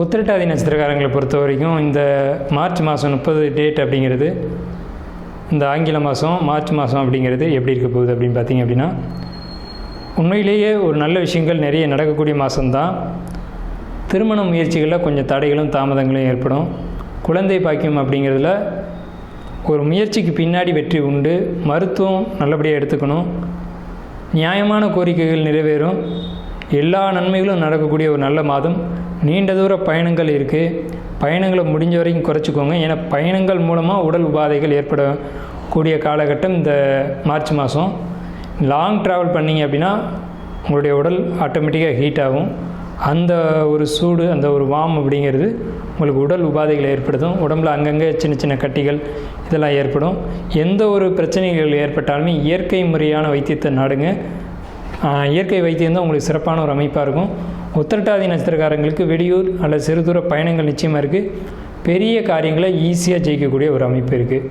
உத்திரட்டாதி நட்சத்திரக்காரங்களை பொறுத்த வரைக்கும் இந்த மார்ச் மாதம் 30 டேட் அப்படிங்கிறது, இந்த ஆங்கில மாதம் மார்ச் மாதம் அப்படிங்கிறது எப்படி இருக்க போகுது அப்படின்னு பார்த்தீங்க அப்படின்னா, உண்மையிலேயே ஒரு நல்ல விஷயங்கள் நிறைய நடக்கக்கூடிய மாதம்தான். திருமண முயற்சிகளில் கொஞ்சம் தடைகளும் தாமதங்களும் ஏற்படும். குழந்தை பாக்கியம் அப்படிங்கிறதுல ஒரு முயற்சிக்கு பின்னாடி வெற்றி உண்டு. மருத்துவம் நல்லபடியாக எடுத்துக்கணும். நியாயமான கோரிக்கைகள் நிறைவேறும். எல்லா நன்மைகளும் நடக்கக்கூடிய ஒரு நல்ல மாதம். நீண்ட தூர பயணங்கள் இருக்குது. பயணங்களை முடிஞ்ச வரைக்கும் குறைச்சிக்கோங்க. ஏன்னா பயணங்கள் மூலமாக உடல் உபாதைகள் ஏற்படக்கூடிய காலகட்டம் இந்த மார்ச் மாதம். லாங் ட்ராவல் பண்ணிங்க அப்படின்னா உங்களுடைய உடல் ஆட்டோமேட்டிக்காக ஹீட் ஆகும். அந்த ஒரு சூடு, அந்த ஒரு வார்ம் அப்படிங்கிறது உங்களுக்கு உடல் உபாதைகளை ஏற்படுத்தும். உடம்பில் அங்கங்கே சின்ன சின்ன கட்டிகள் இதெல்லாம் ஏற்படும். எந்த ஒரு பிரச்சனைகள் ஏற்பட்டாலுமே இயற்கை முறையான வைத்தியத்தை நாடுங்க. இயற்கை வைத்தியம் தான் உங்களுக்கு சிறப்பான ஒரு அமைப்பாக இருக்கும். உத்திரட்டாதி நட்சத்திரக்காரங்களுக்கு வெளியூர் அல்லது சிறு தூர பயணங்கள் நிச்சயமாக இருக்குது. பெரிய காரியங்களை ஈஸியாக ஜெயிக்கக்கூடிய ஒரு அமைப்பு இருக்குது.